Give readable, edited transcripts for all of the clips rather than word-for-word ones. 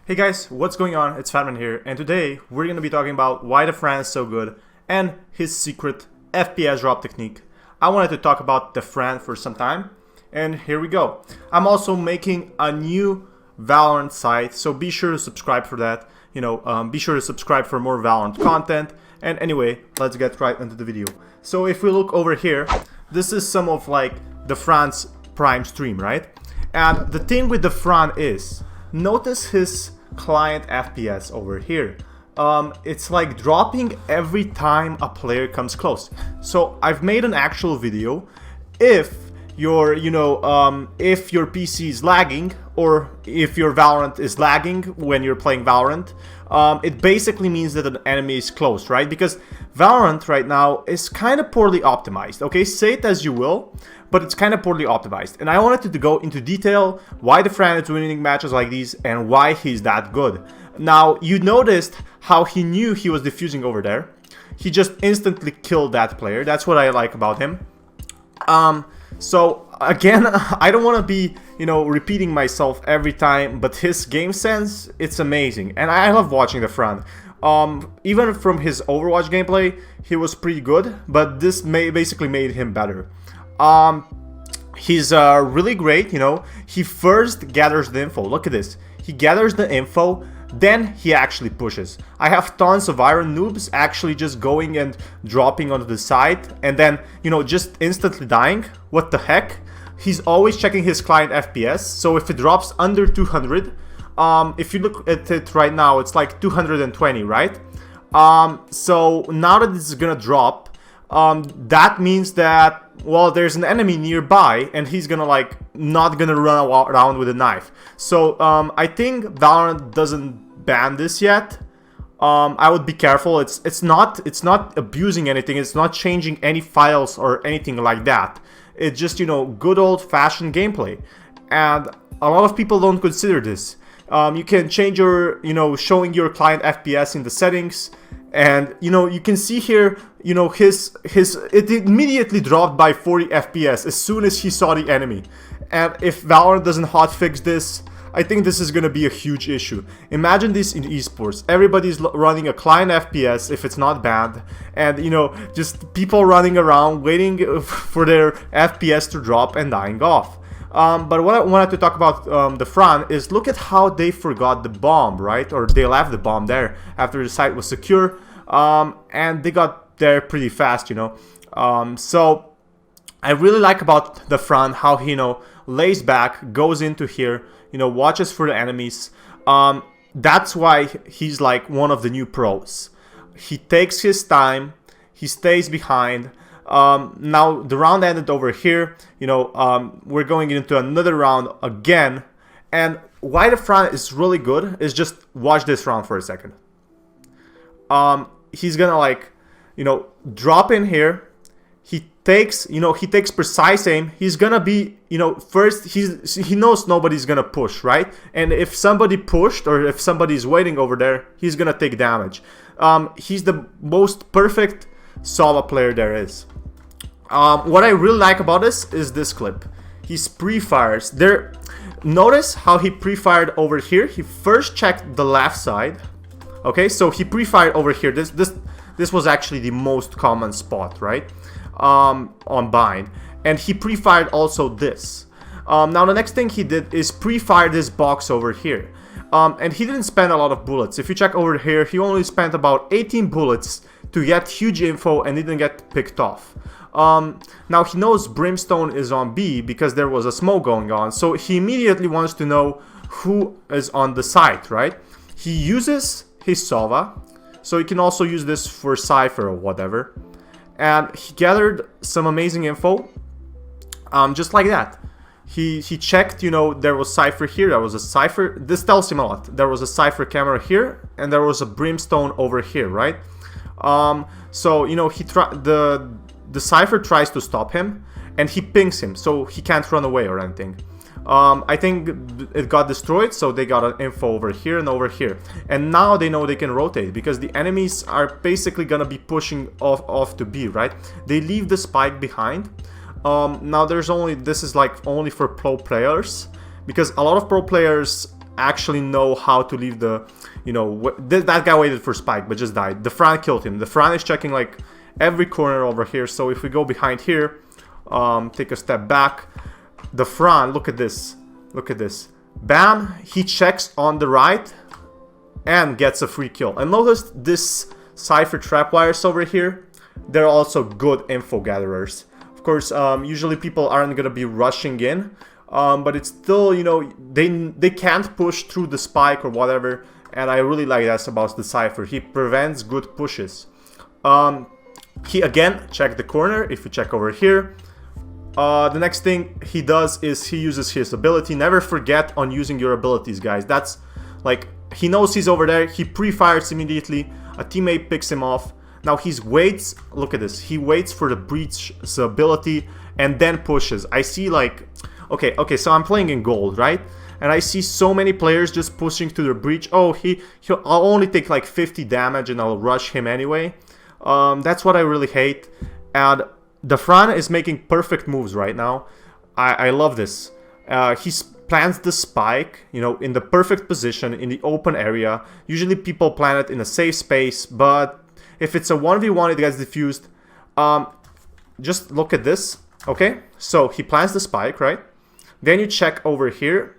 Hey guys, what's going on? It's Fatman here, and today we're going to be talking about why Dafran is so good and his secret FPS drop technique. I wanted to talk about Dafran for some time, and here we go. I'm also making a new Valorant site, so be sure to subscribe for that. Be sure to subscribe for more Valorant content. And anyway, let's get right into the video. So if we look over here, this is some of like Dafran's prime stream, right? And the thing with Dafran is, notice his client FPS over here. It's like dropping every time a player comes close. So I've made an actual video. If your if your PC is lagging, or if your Valorant is lagging when you're playing Valorant, it basically means that an enemy is close, right? Because Valorant right now is kind of poorly optimized. Okay, say it as you will, but it's kind of poorly optimized. And I wanted to go into detail why Dafran is winning matches like these and why he's that good. Now, you noticed how he knew he was defusing over there. He just instantly killed that player. That's what I like about him. So again, I don't want to be, repeating myself every time, but his game sense, it's amazing. And I love watching Dafran. Even from his Overwatch gameplay, he was pretty good, but this basically made him better. He's really great, he first gathers the info. Look at this. He gathers the info, then he actually pushes. I have tons of Iron noobs actually just going and dropping onto the side and then, just instantly dying. What the heck? He's always checking his client FPS, so if it drops under 200, if you look at it right now, it's like 220, right? So now that this is gonna drop, that means that, well, there's an enemy nearby and he's gonna not gonna run around with a knife. So I think Valorant doesn't ban this yet. I would be careful. It's not abusing anything. It's not changing any files or anything like that. It's just, good old-fashioned gameplay. And a lot of people don't consider this. You can change your, showing your client FPS in the settings. And, you can see here, it immediately dropped by 40 FPS as soon as he saw the enemy. And if Valorant doesn't hotfix this, I think this is going to be a huge issue. Imagine this in esports. Everybody's running a client FPS if it's not banned. And, just people running around waiting for their FPS to drop and dying off. But what I wanted to talk about Dafran is look at how they forgot the bomb, right? Or they left the bomb there after the site was secure. And they got there pretty fast, So I really like about Dafran how he, lays back, goes into here, watches for the enemies. That's why he's like one of the new pros. He takes his time, he stays behind. Now the round ended over here. We're going into another round again. And why Dafran is really good is just watch this round for a second. He's gonna drop in here. He takes precise aim. He's gonna be, first he knows nobody's gonna push, right? And if somebody pushed or if somebody's waiting over there, he's gonna take damage. He's the most perfect Sova player there is. What I really like about this is this clip. He's pre-fires there. Notice how he pre-fired over here. He first checked the left side. Okay, so he pre-fired over here. This was actually the most common spot, right? On bind, and he pre-fired also this. Now the next thing he did is pre-fire this box over here, and he didn't spend a lot of bullets. If you check over here, he only spent about 18 bullets to get huge info and didn't get picked off. Now he knows Brimstone is on B because there was a smoke going on, so he immediately wants to know who is on the site, right? He uses his Sova, so he can also use this for Cypher or whatever. And he gathered some amazing info, just like that. He checked, there was Cypher here, there was a Cypher. This tells him a lot. There was a Cypher camera here, and there was a Brimstone over here, right? So, the Cypher tries to stop him, and he pings him, so he can't run away or anything. I think it got destroyed, so they got an info over here and over here. And now they know they can rotate, because the enemies are basically gonna be pushing off to B, right? They leave the spike behind. Now this is only for pro players, because a lot of pro players actually know how to leave the, you know, that guy waited for spike but just died. Dafran killed him. Dafran is checking like every corner over here. So if we go behind here, take a step back, Dafran, look at this, look at this, bam, he checks on the right and gets a free kill. And notice this Cypher trapwires over here, they're also good info gatherers. Of course, usually people aren't gonna be rushing in, but it's still, you know, they can't push through the spike or whatever, and I really like that about the Cypher. He prevents good pushes. He again checked the corner. If you check over here, the next thing he does is he uses his ability. Never forget on using your abilities, guys. That's like, he knows he's over there, he pre-fires immediately, a teammate picks him off. Now he waits, look at this, he waits for the breach's ability and then pushes. I see like, okay, so I'm playing in gold, right? And I see so many players just pushing to the breach. Oh, I'll only take like 50 damage and I'll rush him anyway. That's what I really hate. And Dafran is making perfect moves right now. I love this. He plants the spike, you know, in the perfect position in the open area. Usually people plant it in a safe space, but if it's a 1v1, it gets diffused. Just look at this. Okay, so he plants the spike, right? Then you check over here.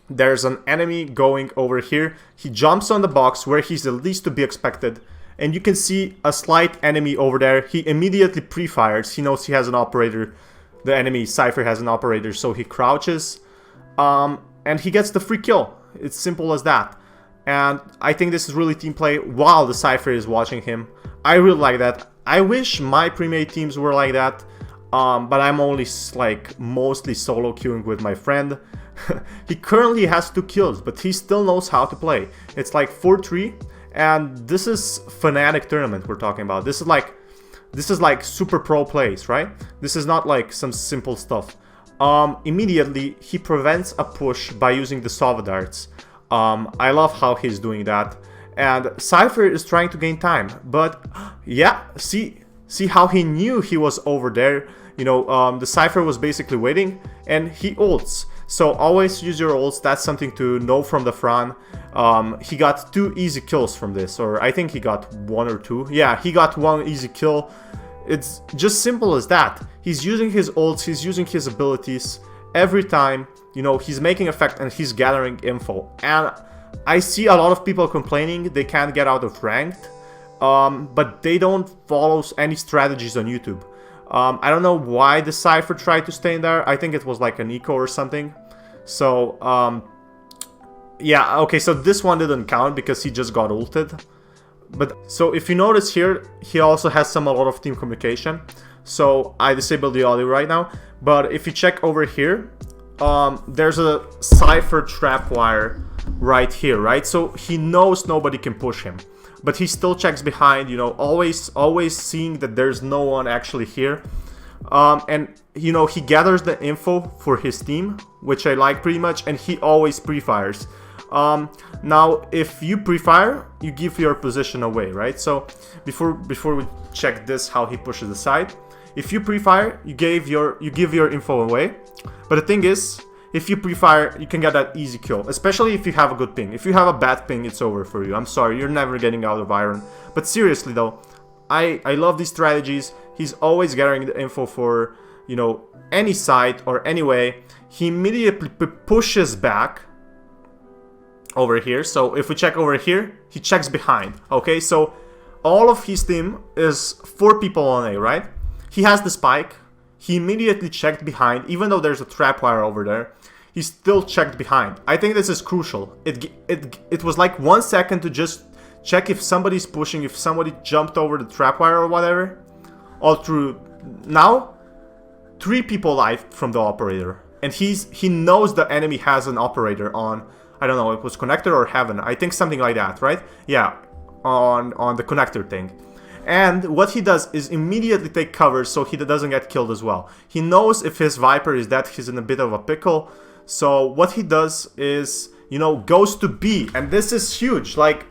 There's an enemy going over here. He jumps on the box where he's the least to be expected. And you can see a slight enemy over there. He immediately pre-fires. He knows he has an operator. The enemy Cypher has an operator, so he crouches. And he gets the free kill. It's simple as that. And I think this is really team play while the Cypher is watching him. I really like that. I wish my pre-made teams were like that. But I'm only like mostly solo queuing with my friend. He currently has 2 kills, but he still knows how to play. It's like 4-3, and this is Fnatic tournament we're talking about. This is like super pro plays, right? This is not like some simple stuff. Immediately he prevents a push by using the Sova darts. I love how he's doing that. And Cypher is trying to gain time, but yeah, see how he knew he was over there. You know, the Cypher was basically waiting, and he ults. So always use your ults. That's something to know from Dafran. He got 2 easy kills from this, or I think he got 1 or 2. Yeah, he got 1 easy kill. It's just simple as that. He's using his ults, he's using his abilities every time. You know, he's making effect and he's gathering info. And I see a lot of people complaining they can't get out of ranked, but they don't follow any strategies on YouTube. I don't know why the Cypher tried to stay in there. I think it was like an eco or something. So, yeah, okay, so this one didn't count because he just got ulted. But, so if you notice here, he also has a lot of team communication. So, I disabled the audio right now. But if you check over here, there's a Cypher trapwire right here, right? So, he knows nobody can push him. But he still checks behind, you know, always seeing that there's no one actually here. And, you know, he gathers the info for his team, which I like pretty much, and he always pre-fires. Now, if you pre-fire, you give your position away, right? So, before we check this, how he pushes the side, if you pre-fire, you give your info away. But the thing is, if you pre-fire, you can get that easy kill, especially if you have a good ping. If you have a bad ping, it's over for you. I'm sorry, you're never getting out of Iron. But seriously though, I love these strategies. He's always gathering the info for, you know, any side or any way. He immediately pushes back over here. So if we check over here, he checks behind. Okay, so all of his team is 4 people on A, right? He has the spike. He immediately checked behind, even though there's a trapwire over there. He still checked behind. I think this is crucial. It was like 1 second to just check if somebody's pushing, if somebody jumped over the trapwire or whatever. All through. Now, 3 people died from the operator, and he knows the enemy has an operator on. I don't know, it was connector or heaven. I think something like that, right? Yeah, on the connector thing. And what he does is immediately take cover so he doesn't get killed as well. He knows if his Viper is dead, he's in a bit of a pickle. So what he does is, you know, goes to B. And this is huge. Like,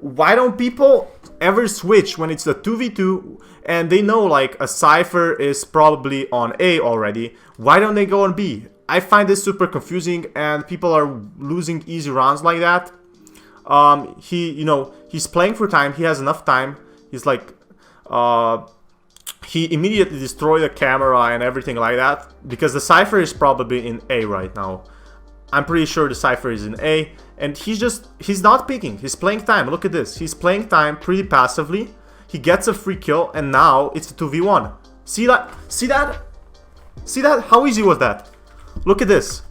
why don't people ever switch when it's a 2v2 and they know like a Cypher is probably on A already? Why don't they go on B? I find this super confusing, and people are losing easy rounds like that. He's playing for time. He has enough time. He's like, he immediately destroyed the camera and everything like that, because the Cypher is probably in A right now. I'm pretty sure the Cypher is in A, and he's not peeking. He's playing time. Look at this. He's playing time pretty passively. He gets a free kill, and now it's a 2v1. See that? See that? See that? How easy was that? Look at this.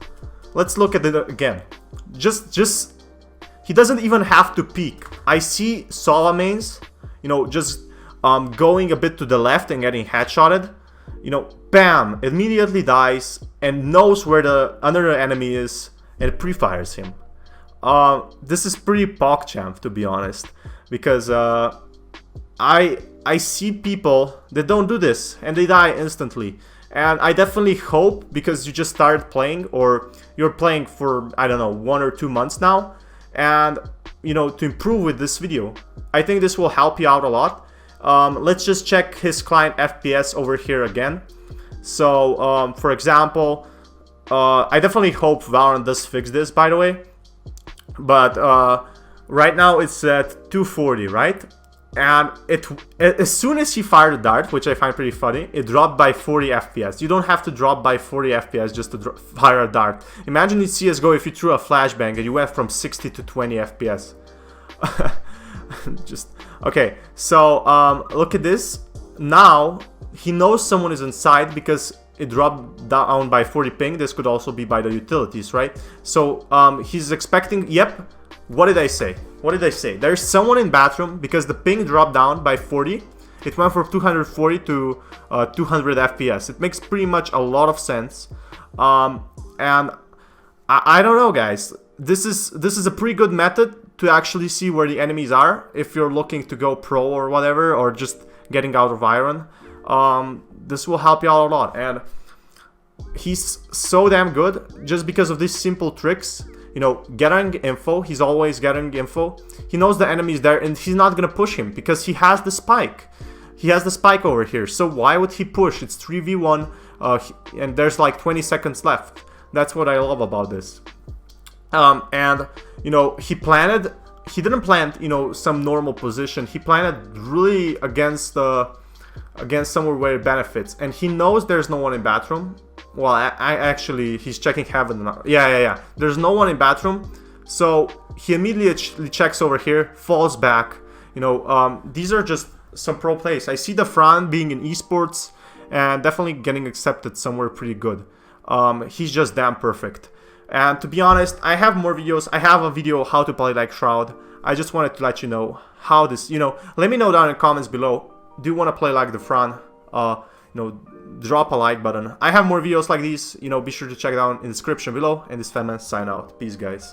Let's look at it again. Just he doesn't even have to peek. I see Sova mains, just going a bit to the left and getting headshotted. Bam, immediately dies and knows where the another enemy is and pre-fires him. This is pretty PogChamp, to be honest, because I see people that don't do this and they die instantly. And I definitely hope, because you just started playing, or you're playing for, I don't know, 1 or 2 months now, and to improve with this video. I think this will help you out a lot. Let's just check his client FPS over here again. So for example, I definitely hope Valorant does fix this, by the way, but right now it's at 240, right? And as soon as he fired a dart, which I find pretty funny, it dropped by 40 FPS. You don't have to drop by 40 FPS just to fire a dart. Imagine in CSGO if you threw a flashbang and you went from 60 to 20 FPS. Okay, so look at this. Now he knows someone is inside because it dropped down by 40 ping. This could also be by the utilities, right? So he's expecting, yep, what did I say? What did I say? There's someone in bathroom because the ping dropped down by 40. It went from 240 to 200 FPS. It makes pretty much a lot of sense. And I don't know, guys. This is a pretty good method to actually see where the enemies are if you're looking to go pro or whatever, or just getting out of iron. This will help you out a lot, and he's so damn good just because of these simple tricks. Getting info. He's always getting info. He knows the enemy is there, and he's not gonna push him because he has the spike. He has the spike over here, so why would he push? It's 3v1, and there's like 20 seconds left. That's what I love about this. And he didn't plant some normal position. He planted really against somewhere where it benefits, and he knows there's no one in bathroom. Well, I actually, he's checking heaven now. Yeah. There's no one in bathroom, so he immediately checks over here, falls back. These are just some pro plays. I see Dafran being in esports and definitely getting accepted somewhere pretty good. He's just damn perfect. And to be honest, I have more videos. I have a video how to play like Shroud. I just wanted to let you know how this, let me know down in the comments below. Do you want to play like Dafran? Drop a like button. I have more videos like these. Be sure to check down in the description below. And this Fatman sign out. Peace, guys.